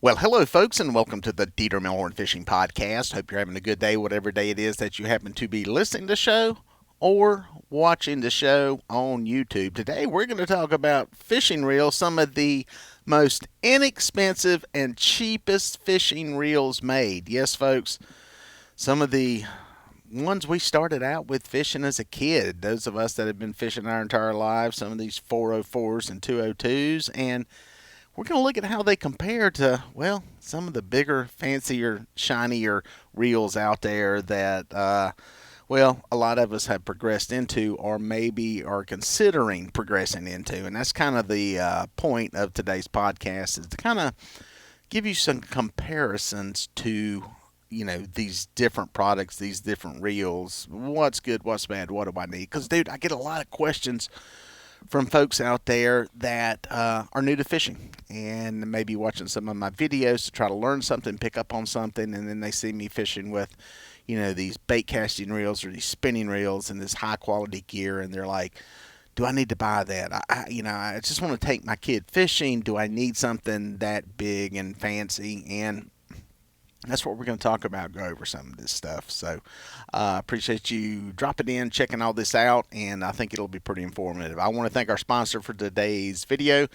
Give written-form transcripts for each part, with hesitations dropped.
Well, hello, folks, and welcome to the Dieter Melhorn Fishing Podcast. Hope you're having a good day, whatever day it is that you happen to be listening to the show or watching the show on YouTube. Today, we're going to talk about fishing reels, some of the most inexpensive and cheapest fishing reels made. Yes, folks, some of the ones we started out with fishing as a kid, those of us that have been fishing our entire lives, some of these 404s and 202s, and we're going to look at how they compare to, well, some of the bigger, fancier, shinier reels out there that, well, a lot of us have progressed into or maybe are considering progressing into. And that's kind of the point of today's podcast, is to kind of give you some comparisons to, these different products, these different reels. What's good, what's bad, what do I need? Because, dude, I get a lot of questions from folks out there that are new to fishing and maybe watching some of my videos to try to learn something, pick up on something, and then they see me fishing with, these bait casting reels or these spinning reels and this high quality gear, and they're like, do I need to buy that? I just want to take my kid fishing. Do I need something that big and fancy? And that's what we're going to talk about, go over some of this stuff. So appreciate you dropping in, checking all this out, and I think it'll be pretty informative. I want to thank our sponsor for today's video,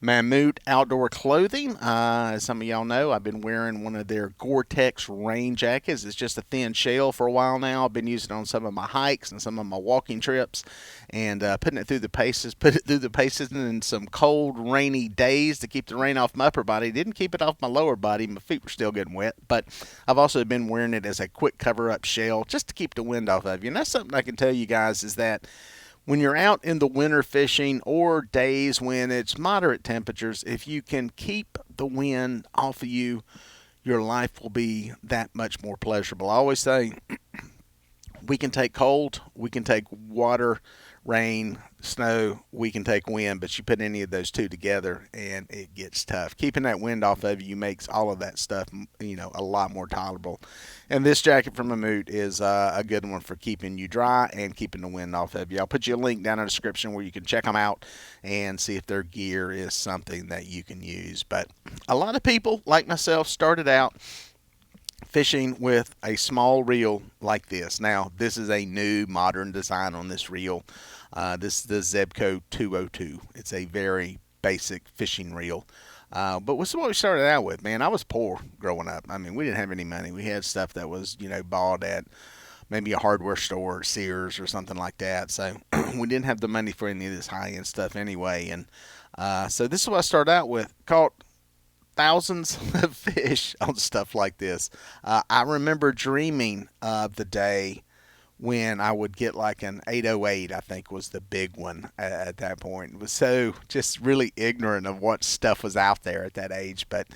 Mammut Outdoor Clothing. As some of y'all know, I've been wearing one of their Gore-Tex rain jackets. It's just a thin shell for a while now. I've been using it on some of my hikes and some of my walking trips, and put it through the paces in some cold, rainy days to keep the rain off my upper body. Didn't keep it off my lower body. My feet were still getting wet, but I've also been wearing it as a quick cover-up shell just to keep the wind off of you. And that's something I can tell you guys, is that when you're out in the winter fishing or days when it's moderate temperatures, if you can keep the wind off of you, your life will be that much more pleasurable. I always say we can take cold, we can take water, rain, snow, we can take wind, but you put any of those two together and it gets tough. Keeping that wind off of you makes all of that stuff, a lot more tolerable. And this jacket from Mammut is a good one for keeping you dry and keeping the wind off of you. I'll put you a link down in the description where you can check them out and see if their gear is something that you can use. But a lot of people, like myself, started out fishing with a small reel like this. Now, this is a new modern design on this reel. This is the Zebco 202. It's a very basic fishing reel. But what's what we started out with, man. I was poor growing up. I mean, we didn't have any money. We had stuff that was, bought at maybe a hardware store, or Sears or something like that. So we didn't have the money for any of this high-end stuff anyway. And so this is what I started out with. Caught thousands of fish on stuff like this. I remember dreaming of the day when I would get like an 808, I think was the big one at that point. It was so just really ignorant of what stuff was out there at that age. But,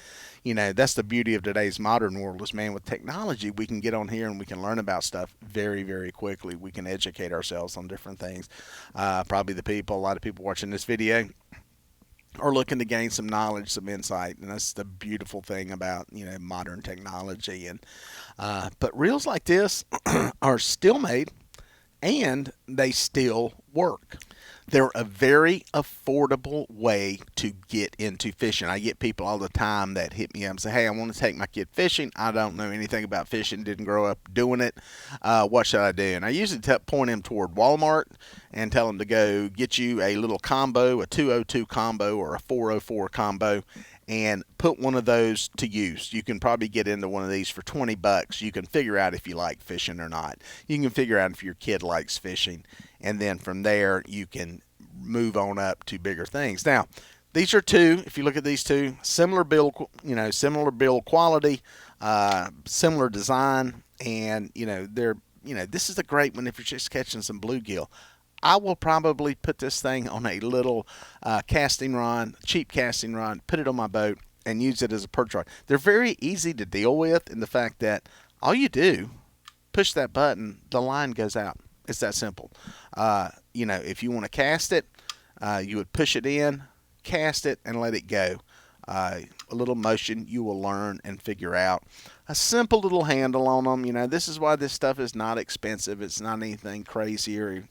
that's the beauty of today's modern world, is, man, with technology, we can get on here and we can learn about stuff very, very quickly. We can educate ourselves on different things. Probably a lot of people watching this video are looking to gain some knowledge, some insight, and that's the beautiful thing about modern technology. And but reels like this are still made, and they still work. They're a very affordable way to get into fishing. I get people all the time that hit me up and say, hey, I want to take my kid fishing. I don't know anything about fishing, didn't grow up doing it. What should I do? And I usually point them toward Walmart and tell them to go get you a little combo, a 202 combo or a 404 combo, and put one of those to use. You can probably get into one of these for $20. You can figure out if you like fishing or not. You can figure out if your kid likes fishing, and then from there you can move on up to bigger things. Now, these are two, if you look at these two, similar build quality, similar design, and this is a great one if you're just catching some bluegill. I will probably put this thing on a little casting rod, cheap casting rod, put it on my boat, and use it as a perch rod. They're very easy to deal with in the fact that all you do, push that button, the line goes out. It's that simple. If you want to cast it, you would push it in, cast it, and let it go. A a little motion, you will learn and figure out a simple little handle on them. This is why this stuff is not expensive. It's not anything crazy or,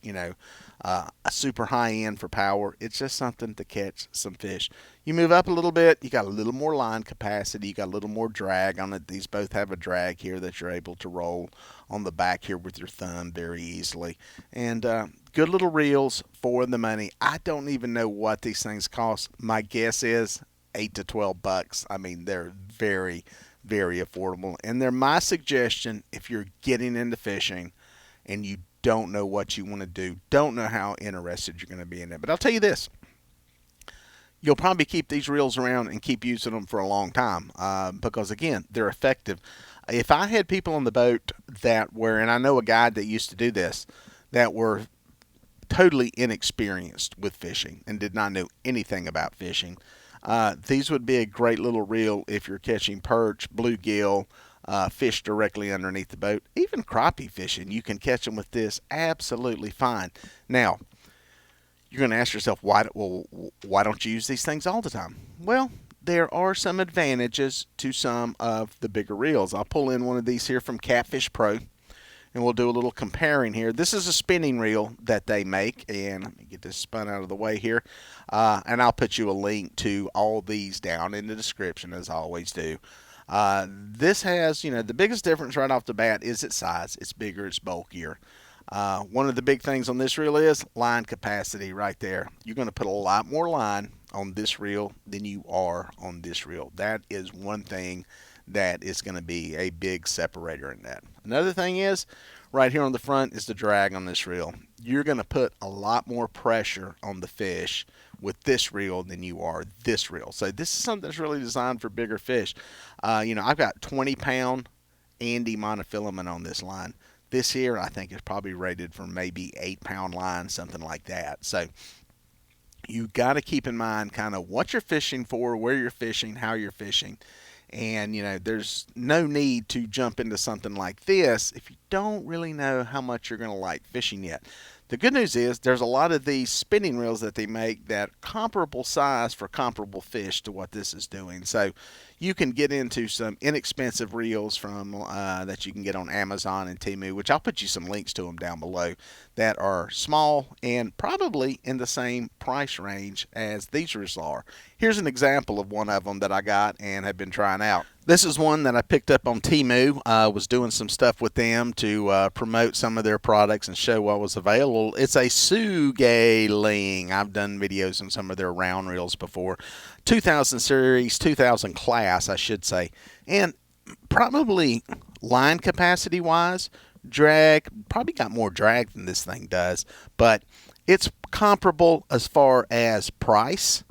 a super high end for power. It's just something to catch some fish. You move up a little bit, you got a little more line capacity, you got a little more drag on it. These both have a drag here that you're able to roll on the back here with your thumb very easily. And good little reels for the money. I don't even know what these things cost. My guess is $8 to $12. I mean, they're very, very affordable. And they're my suggestion if you're getting into fishing and you don't know what you want to do, don't know how interested you're going to be in it. But I'll tell you this. You'll probably keep these reels around and keep using them for a long time because, again, they're effective. If I had people on the boat that were, and I know a guy that used to do this, that were totally inexperienced with fishing and did not know anything about fishing, these would be a great little reel if you're catching perch, bluegill, fish directly underneath the boat. Even crappie fishing, you can catch them with this absolutely fine. Now, you're going to ask yourself, why don't you use these things all the time? Well, there are some advantages to some of the bigger reels. I'll pull in one of these here from Catfish Pro, and we'll do a little comparing here. This is a spinning reel that they make, and let me get this spun out of the way here, and I'll put you a link to all these down in the description, as I always do. This has, the biggest difference right off the bat is its size. It's bigger, it's bulkier. One of the big things on this reel is line capacity right there. You're going to put a lot more line on this reel than you are on this reel. That is one thing that is going to be a big separator in that. Another thing is, right here on the front is the drag on this reel. You're going to put a lot more pressure on the fish with this reel than you are this reel. So this is something that's really designed for bigger fish. I've got 20-pound Andy monofilament on this line. This here, I think, is probably rated for maybe 8-pound line, something like that. So you got to keep in mind kind of what you're fishing for, where you're fishing, how you're fishing. And, there's no need to jump into something like this if you don't really know how much you're going to like fishing yet. The good news is there's a lot of these spinning reels that they make that are comparable size for comparable fish to what this is doing. So you can get into some inexpensive reels from that you can get on Amazon and Temu, which I'll put you some links to them down below, that are small and probably in the same price range as these reels are. Here's an example of one of them that I got and have been trying out. This is one that I picked up on Temu. I was doing some stuff with them to promote some of their products and show what was available. It's a Sugaling. I've done videos on some of their round reels before. 2000 series, 2000 class, I should say. And probably line capacity wise, drag, probably got more drag than this thing does. But it's comparable as far as price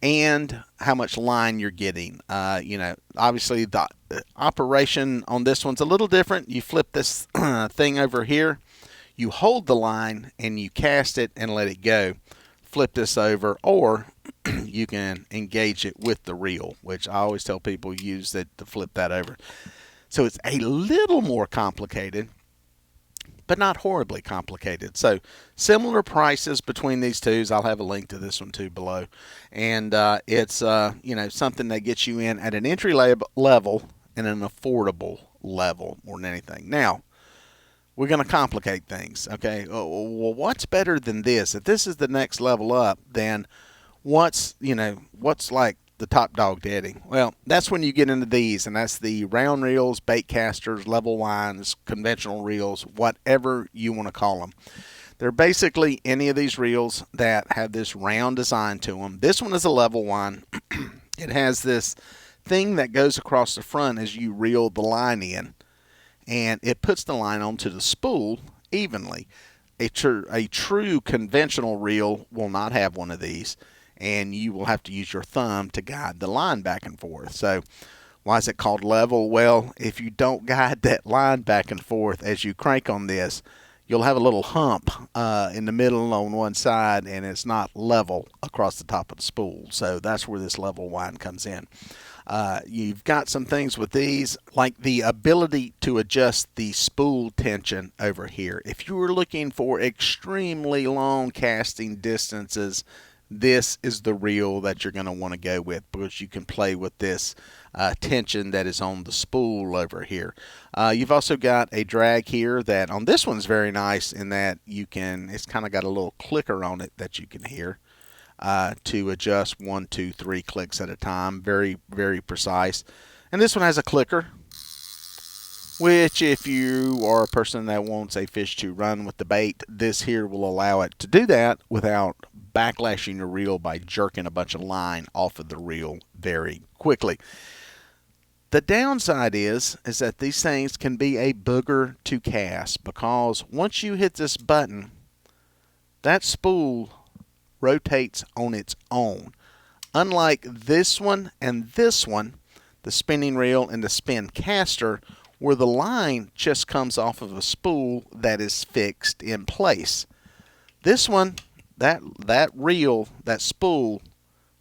and how much line you're getting. Obviously the operation on this one's a little different. You flip this thing over here, you hold the line and you cast it and let it go. Flip this over, or you can engage it with the reel, which I always tell people use it to flip that over. So it's a little more complicated, but not horribly complicated. So similar prices between these two. I'll have a link to this one too below. And it's something that gets you in at an entry level and an affordable level more than anything. Now, we're going to complicate things, okay? Well, what's better than this? If this is the next level up, then what's like the top dog daddy? Well, that's when you get into these, and that's the round reels, bait casters, level lines, conventional reels, whatever you want to call them. They're basically any of these reels that have this round design to them. This one is a level one. It has this thing that goes across the front as you reel the line in, and it puts the line onto the spool evenly. A true conventional reel will not have one of these, and you will have to use your thumb to guide the line back and forth. So why is it called level? Well, if you don't guide that line back and forth as you crank on this, you'll have a little hump in the middle on one side, and it's not level across the top of the spool. So that's where this level line comes in. You've got some things with these, like the ability to adjust the spool tension over here. If you were looking for extremely long casting distances, this is the reel that you're going to want to go with, because you can play with this tension that is on the spool over here. You've also got a drag here that on this one's very nice in that it's kind of got a little clicker on it that you can hear to adjust 1, 2, 3 clicks at a time. Very, very precise. And this one has a clicker, which if you are a person that wants a fish to run with the bait, this here will allow it to do that without backlashing your reel by jerking a bunch of line off of the reel very quickly. The downside is that these things can be a booger to cast, because once you hit this button, that spool rotates on its own. Unlike this one and this one, the spinning reel and the spin caster, where the line just comes off of a spool that is fixed in place. This one, that reel, that spool,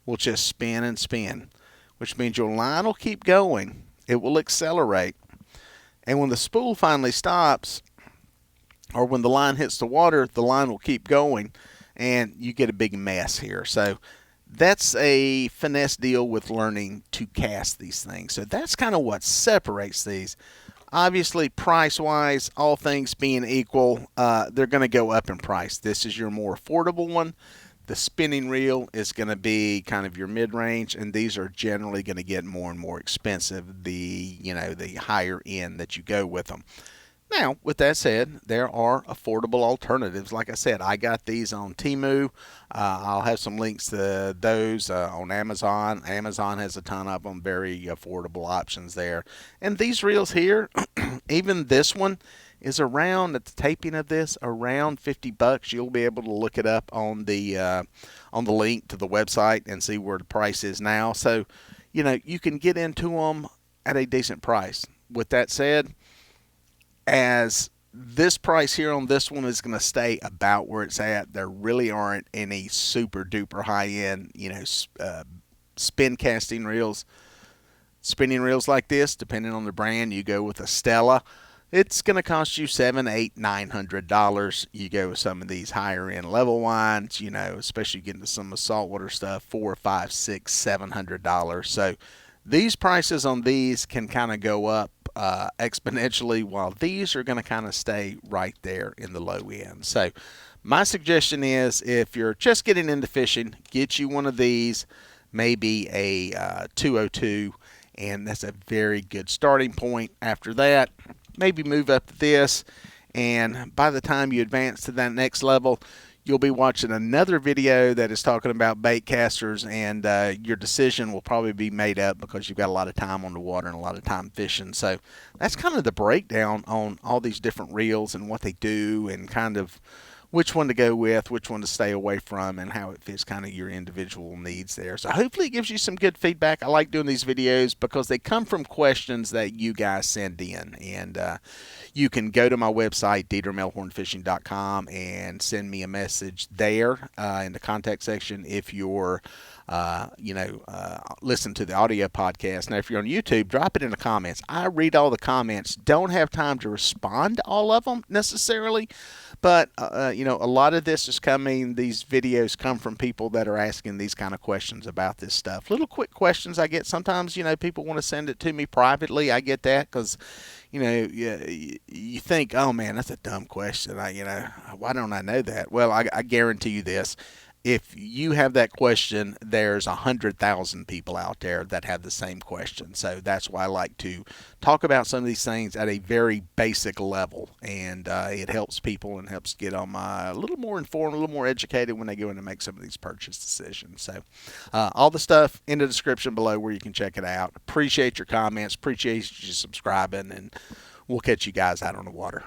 will just spin and spin, which means your line will keep going. It will accelerate. And when the spool finally stops, or when the line hits the water, the line will keep going, and you get a big mess here. So that's a finesse deal with learning to cast these things. So that's kind of what separates these. Obviously, price-wise, all things being equal, they're going to go up in price. This is your more affordable one. The spinning reel is going to be kind of your mid-range, and these are generally going to get more and more expensive the higher end that you go with them. Now, with that said, there are affordable alternatives. Like I said, I got these on Temu. I'll have some links to those on Amazon. Amazon has a ton of them, very affordable options there. And these reels here, even this one, is around, at the taping of this, around $50. You'll be able to look it up on the link to the website and see where the price is now. So, you can get into them at a decent price. With that said, as this price here on this one is going to stay about where it's at, there really aren't any super duper high end, spin casting reels. Spinning reels like this, depending on the brand, you go with a Stella, it's going to cost you $700, $800, $900. You go with some of these higher end level wines, especially getting to some of the saltwater stuff, $400, $500, $600, $700. So these prices on these can kind of go up exponentially, while these are going to kind of stay right there in the low end. So my suggestion is, if you're just getting into fishing, get you one of these, maybe a 202, and that's a very good starting point. After that, maybe move up to this, and by the time you advance to that next level, you'll be watching another video that is talking about bait casters, and your decision will probably be made up because you've got a lot of time on the water and a lot of time fishing. So that's kind of the breakdown on all these different reels and what they do, and kind of which one to go with, which one to stay away from, and how it fits kind of your individual needs there. So hopefully it gives you some good feedback. I like doing these videos because they come from questions that you guys send in. And you can go to my website, DieterMelhornFishing.com, and send me a message there in the contact section if you're listen to the audio podcast. Now, if you're on YouTube, drop it in the comments. I read all the comments. Don't have time to respond to all of them necessarily, but a lot of this is coming. These videos come from people that are asking these kind of questions about this stuff. Little quick questions I get sometimes. People want to send it to me privately. I get that because you think, oh man, that's a dumb question. Why don't I know that? Well, I guarantee you this. If you have that question, there's 100,000 people out there that have the same question. So that's why I like to talk about some of these things at a very basic level, and it helps people and helps get them a little more informed, a little more educated when they go in to make some of these purchase decisions. So all the stuff in the description below where you can check it out. Appreciate your comments, appreciate you subscribing, and we'll catch you guys out on the water.